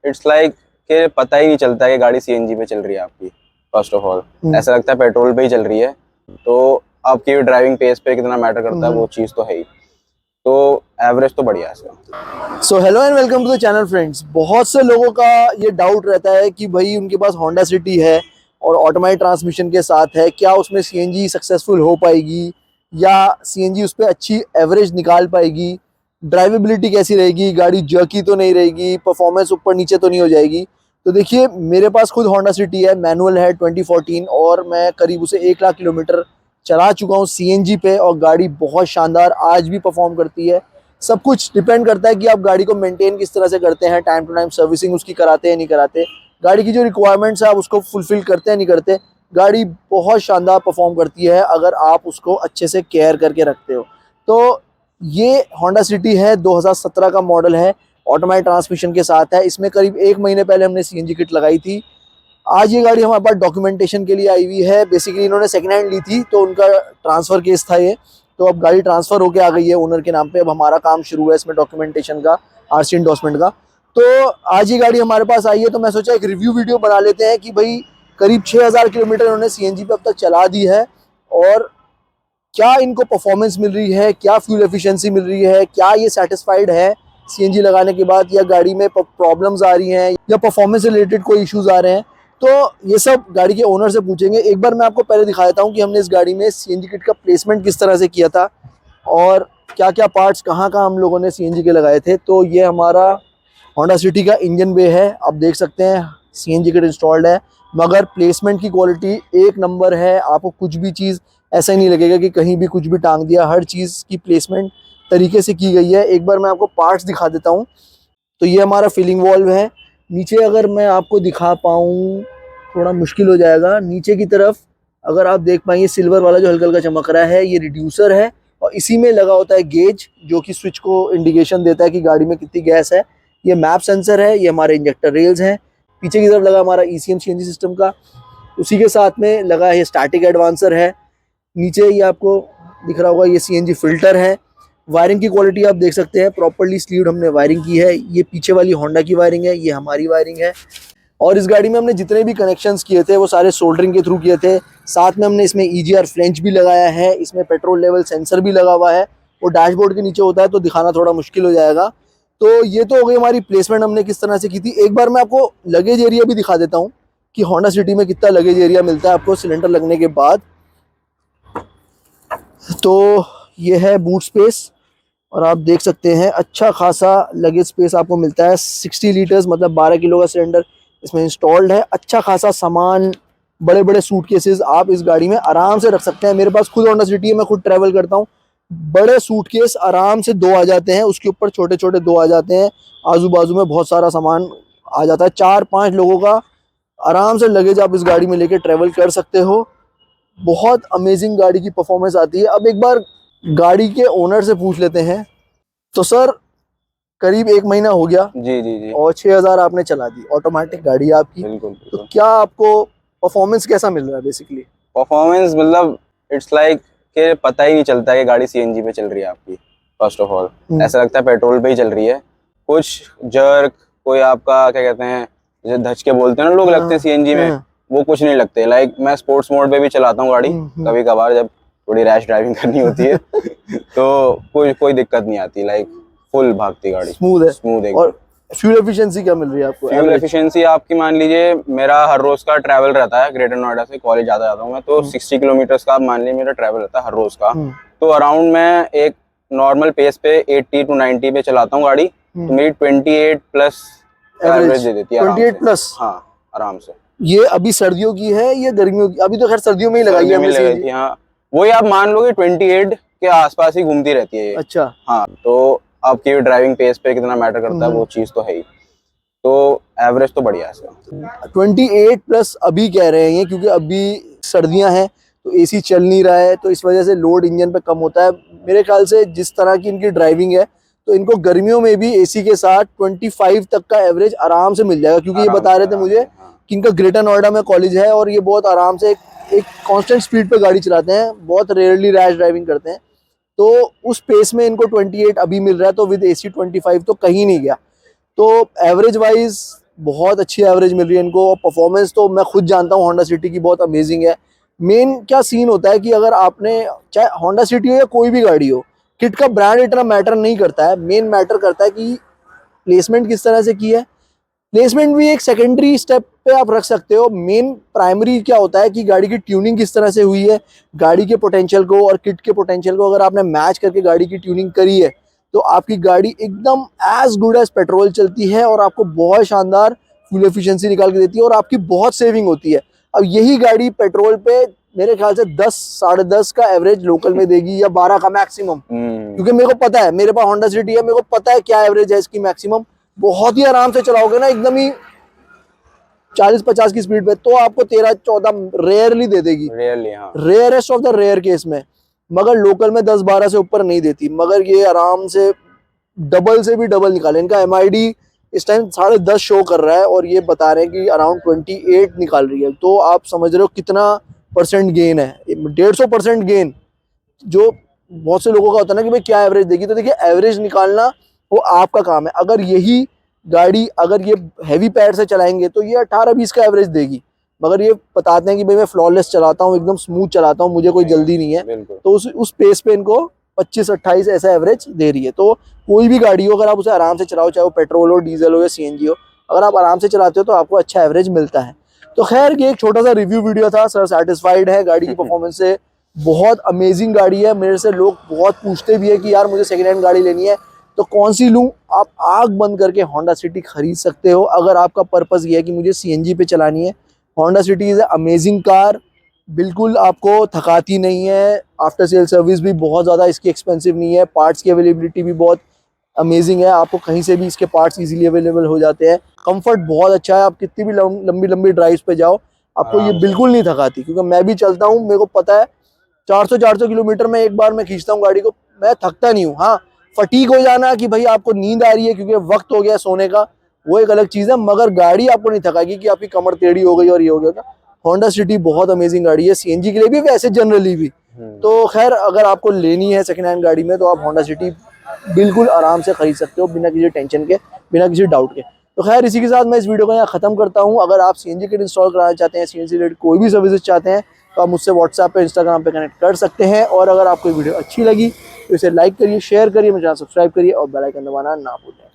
It's like कि पता ही नहीं चलता है कि गाड़ी सीएनजी पे चल रही है आपकी। फर्स्ट ऑफ ऑल ऐसा लगता है पेट्रोल पे ही चल रही है। तो आपकी ड्राइविंग पेस पे कितना मैटर करता है वो चीज़ तो है ही। तो एवरेज तो बढ़िया है इसका। So hello and welcome to the channel friends. बहुत से लोगों का ये डाउट रहता है कि भाई उनके पास होंडा सिटी है और ऑटोमेटिक ट्रांसमिशन के साथ है, क्या उसमें सीएनजी सक्सेसफुल हो पाएगी या सीएनजी उस पर अच्छी एवरेज निकाल पाएगी, ड्राइवेबिलिटी कैसी रहेगी, गाड़ी जर्की तो नहीं रहेगी, परफॉर्मेंस ऊपर नीचे तो नहीं हो जाएगी। तो देखिए, मेरे पास खुद होंडा सिटी है, मैनुअल है 2014, और मैं करीब उसे 1 लाख किलोमीटर चला चुका हूँ सीएनजी पे, और गाड़ी बहुत शानदार आज भी परफॉर्म करती है। सब कुछ डिपेंड करता है कि आप गाड़ी को मेंटेन किस तरह से करते हैं, टाइम टू टाइम सर्विसिंग उसकी कराते हैं नहीं कराते, गाड़ी की जो रिक्वायरमेंट्स है आप उसको फुलफिल करते हैं नहीं करते। गाड़ी बहुत शानदार परफॉर्म करती है अगर आप उसको अच्छे से केयर करके रखते हो। तो ये होंडा सिटी है, 2017 का मॉडल है, ऑटोमेटिक ट्रांसमिशन के साथ है। इसमें करीब 1 महीने पहले हमने सीएनजी किट लगाई थी। आज ये गाड़ी हमारे पास डॉक्यूमेंटेशन के लिए आई हुई है। बेसिकली इन्होंने सेकेंड हैंड ली थी तो उनका ट्रांसफ़र केस था ये, तो अब गाड़ी ट्रांसफ़र होके आ गई है ओनर के नाम पे। अब हमारा काम शुरू है इसमें डॉक्यूमेंटेशन का, आरसी एंडोर्समेंट का। तो आज ये गाड़ी हमारे पास आई है, तो मैं सोचा एक रिव्यू वीडियो बना लेते हैं कि भाई करीब 6000 किलोमीटर इन्होंने सीएनजी पे अब तक चला दी है, और क्या इनको परफॉर्मेंस मिल रही है, क्या फ्यूल एफिशिएंसी मिल रही है, क्या ये सेटिस्फाइड है सीएनजी लगाने के बाद, या गाड़ी में प्रॉब्लम्स आ रही हैं या परफॉर्मेंस से रिलेटेड कोई इश्यूज आ रहे हैं। तो ये सब गाड़ी के ओनर से पूछेंगे। एक बार मैं आपको पहले दिखा देता हूँ कि हमने इस गाड़ी में सीएनजी किट का प्लेसमेंट किस तरह से किया था और क्या क्या पार्ट्स कहाँ हम लोगों ने सीएनजी के लगाए थे। तो ये हमारा होंडा सिटी का इंजन बे है, आप देख सकते हैं सीएनजी किट इंस्टॉल्ड है, मगर प्लेसमेंट की क्वालिटी एक नंबर है। आपको कुछ भी चीज़ ऐसा ही नहीं लगेगा कि कहीं भी कुछ भी टांग दिया, हर चीज़ की प्लेसमेंट तरीके से की गई है। एक बार मैं आपको पार्ट्स दिखा देता हूँ। तो ये हमारा फिलिंग वॉल्व है। नीचे अगर मैं आपको दिखा पाऊँ, थोड़ा मुश्किल हो जाएगा, नीचे की तरफ अगर आप देख पाएंगे सिल्वर वाला जो हल्का हल्का चमक रहा है, ये रिड्यूसर है, और इसी में लगा होता है गेज जो कि स्विच को इंडिकेशन देता है कि गाड़ी में कितनी गैस है। ये मैप सेंसर है, ये हमारे इंजेक्टर रेल्स हैं। पीछे की तरफ लगा हमारा ईसीएम सीएनजी सिस्टम का, उसी के साथ में लगा है स्टैटिक एडवांसर है। नीचे ये आपको दिख रहा होगा, ये सीएनजी फिल्टर है। वायरिंग की क्वालिटी आप देख सकते हैं, प्रॉपर्ली स्लीव्ड हमने वायरिंग की है। ये पीछे वाली होंडा की वायरिंग है, ये हमारी वायरिंग है। और इस गाड़ी में हमने जितने भी कनेक्शंस किए थे वो सारे सोल्डरिंग के थ्रू किए थे। साथ में हमने इसमें EGR फ्लेंच भी लगाया है, इसमें पेट्रोल लेवल सेंसर भी लगा हुआ है। वो डैशबोर्ड के नीचे होता है तो दिखाना थोड़ा मुश्किल हो जाएगा। तो ये तो हो गई हमारी प्लेसमेंट हमने किस तरह से की थी। एक बार मैं आपको लगेज एरिया भी दिखा देता हूँ कि होंडा सिटी में कितना लगेज एरिया मिलता है आपको सिलेंडर लगने के बाद। तो ये है बूट स्पेस, और आप देख सकते हैं अच्छा खासा लगेज स्पेस आपको मिलता है। 60 लीटर्स मतलब 12 किलो का सिलेंडर इसमें इंस्टॉल्ड है। अच्छा खासा सामान, बड़े बड़े सूटकेसेस आप इस गाड़ी में आराम से रख सकते हैं। मेरे पास खुद होंडा सिटी है, मैं खुद ट्रैवल करता हूँ। बड़े सूटकेस आराम से 2 आ जाते हैं, उसके ऊपर छोटे छोटे 2 आ जाते हैं, आजू बाजू में बहुत सारा सामान आ जाता है। 4-5 लोगों का आराम से लगेज आप इस गाड़ी में लेके ट्रैवल कर सकते हो। बहुत अमेजिंग गाड़ी की परफॉर्मेंस आती है। अब एक बार गाड़ी के ओनर से पूछ लेते हैं। तो सर, करीब 1 महीना हो गया जी जी जी, और 6000 आपने चला दी, ऑटोमेटिक गाड़ी है आपकी। बिल्कुल तो बिल्कुल। क्या आपको परफॉर्मेंस कैसा मिल रहा है बेसिकली? परफॉर्मेंस मतलब इट्स लाइक कि पता ही नहीं चलता है कि गाड़ी सीएनजी पे चल रही है आपकी। फर्स्ट ऑफ ऑल ऐसा लगता है पेट्रोल पे ही चल रही है। कुछ जर्क, कोई आपका क्या कहते हैं, जैसे धचके बोलते हैं ना लोग, लगते हैं सीएनजी में, वो कुछ नहीं लगते। लाइक मैं स्पोर्ट्स मोड पे भी चलाता हूँ गाड़ी कभी कभार, जब थोड़ी रैश ड्राइविंग करनी होती है तो कोई दिक्कत नहीं आती। लाइक फुल भागती गाड़ी, स्मूथ है। स्मूथ एकदम। और फ्यूल एफिशिएंसी क्या मिल रही है आपको? फ्यूल एफिशिएंसी आपकी मान लीजिए, मेरा हर रोज का ट्रैवल रहता है, ग्रेटर नोएडा से कॉलेज जाता हूँ मैं, तो 60 किलोमीटर का आप मान लीजिए मेरा ट्रैवल रहता है हर रोज का। तो अराउंड मैं एक नॉर्मल पेस पे 80 to 90 पे चलाता हूँ गाड़ी, तो मेरी 28 प्लस एवरेज दे देती है। 28 प्लस? हाँ, आराम से। ये अभी सर्दियों की है या गर्मियों की? अभी तो खैर सर्दियों में ही लगाई है हमने सीएनजी। हाँ, वही आप मान लो कि 28 के आसपास ही घूमती रहती है ये। अच्छा। हाँ, तो आपकी ड्राइविंग पेस पे कितना मैटर करता है वो चीज़ तो है ही। तो एवरेज तो बढ़िया है इसका। 28 प्लस अभी कह रहे हैं ये, क्योंकि अभी सर्दियां हैं तो एसी चल नहीं रहा है, तो इस वजह से लोड इंजन पे कम होता है। मेरे ख्याल से जिस तरह की इनकी ड्राइविंग है तो इनको गर्मियों में भी एसी के साथ 25 तक का एवरेज आराम से मिल जाएगा। क्योंकि ये बता रहे थे मुझे कि इनका ग्रेटर नोएडा में कॉलेज है और ये बहुत आराम से एक कांस्टेंट स्पीड पे गाड़ी चलाते हैं, बहुत रेयरली रैश ड्राइविंग करते हैं। तो उस पेस में इनको 28 अभी मिल रहा है, तो विद एसी 25 तो कहीं नहीं गया। तो एवरेज वाइज बहुत अच्छी एवरेज मिल रही है इनको। परफॉर्मेंस तो मैं खुद जानता हूँ होंडा सिटी की बहुत अमेजिंग है। मेन क्या सीन होता है कि अगर आपने, चाहे होंडा सिटी हो या कोई भी गाड़ी हो, किट का ब्रांड इतना मैटर नहीं करता है। मेन मैटर करता है कि प्लेसमेंट किस तरह से की है। प्लेसमेंट भी एक सेकेंडरी स्टेप पे आप रख सकते हो। मेन प्राइमरी क्या होता है कि गाड़ी की ट्यूनिंग किस तरह से हुई है, गाड़ी के पोटेंशियल को और किट के पोटेंशियल को अगर आपने मैच करके गाड़ी की ट्यूनिंग करी है तो आपकी गाड़ी एकदम एज गुड एज पेट्रोल चलती है और आपको बहुत शानदार फ्यूल एफिशिएंसी निकाल के देती है और आपकी बहुत सेविंग होती है। अब यही गाड़ी पेट्रोल पे मेरे ख्याल से 10 साढ़े 10 का एवरेज लोकल में देगी या 12 का मैक्सिमम, क्योंकि मेरे को पता है, मेरे पास होंडा सिटी है, मेरे को पता है क्या एवरेज है इसकी मैक्सिमम। बहुत ही आराम से चलाओगे ना, एकदम ही 40-50 की स्पीड पे, तो आपको 13-14 रेयरली दे देगी, रेयरली, हाँ, rarest of the rare case में। मगर लोकल में 10-12 से ऊपर नहीं देती। मगर ये आराम से डबल से भी डबल निकाले। इनका एमआईडी इस टाइम 10.5 शो कर रहा है और ये बता रहे हैं कि अराउंड 28 निकाल रही है। तो आप समझ रहे हो कितना परसेंट गेन है, 150% गेन। जो बहुत से लोगों का होता है ना कि भाई क्या एवरेज देगी, तो देखिए एवरेज निकालना वो आपका काम है। अगर यही गाड़ी अगर ये हैवी पैड से चलाएंगे तो ये 18-20 का एवरेज देगी। मगर ये बताते हैं कि भाई मैं फ्लॉलेस चलाता हूँ, एकदम स्मूथ चलाता हूँ, मुझे कोई जल्दी नहीं है, तो उस पेस पे इनको 25-28 ऐसा एवरेज दे रही है। तो कोई भी गाड़ी हो अगर आप उसे आराम से चलाओ, चाहे वो पेट्रोल हो, डीजल हो या सीएनजी हो, अगर आप आराम से चलाते हो तो आपको अच्छा एवरेज मिलता है। तो खैर ये एक छोटा सा रिव्यू वीडियो था। सर सेटिस्फाइड है गाड़ी की परफॉर्मेंस से, बहुत अमेजिंग गाड़ी है। मेरे से लोग बहुत पूछते भी है कि यार मुझे सेकेंड हैंड गाड़ी लेनी है तो कौन सी लूं। आप आंख बंद करके होंडा सिटी खरीद सकते हो अगर आपका पर्पस ये है कि मुझे सीएनजी पे चलानी है। Honda city is amazing car, बिल्कुल आपको थकाती नहीं है। आफ्टर सेल सर्विस भी बहुत ज़्यादा इसकी एक्सपेंसिव नहीं है। पार्ट्स की अवेलेबिलिटी भी बहुत अमेजिंग है, आपको कहीं से भी इसके पार्ट्स इजीली अवेलेबल हो जाते हैं। कंफर्ट बहुत अच्छा है, आप कितनी भी लंबी लंबी ड्राइव्स पे जाओ आपको ये बिल्कुल नहीं थकाती। क्योंकि मैं भी चलता हूँ, मेरे को पता है 400-400 किलोमीटर में एक बार मैं खींचता हूँ गाड़ी को, मैं थकता नहीं हूँ। हाँ, फटीक हो जाना कि भाई आपको नींद आ रही है क्योंकि वक्त हो गया सोने का, वो एक अलग चीज़ है। मगर गाड़ी आपको नहीं थकाएगी कि आपकी कमर टेढ़ी हो गई और ये हो गया। होंडा सिटी बहुत अमेजिंग गाड़ी है, सीएनजी के लिए भी, वैसे जनरली भी। तो खैर अगर आपको लेनी है सेकेंड हैंड गाड़ी में तो आप होंडा सिटी बिल्कुल आराम से खरीद सकते हो, बिना किसी टेंशन के, बिना किसी डाउट के। तो खैर इसी के साथ मैं इस वीडियो को यहाँ खत्म करता हूँ। अगर आप सीएनजी किट इंस्टॉल कराना चाहते हैं, सीएनजी रिलेटेड कोई भी सर्विसेज चाहते हैं, तो आप मुझसे व्हाट्सएप पे, इंस्टाग्राम पे कनेक्ट कर सकते हैं। और अगर आपको वीडियो अच्छी लगी तो इसे लाइक करिए, शेयर करिए, मेरे चैनल सब्सक्राइब करिए और बेल आइकन दबाना ना भूलें।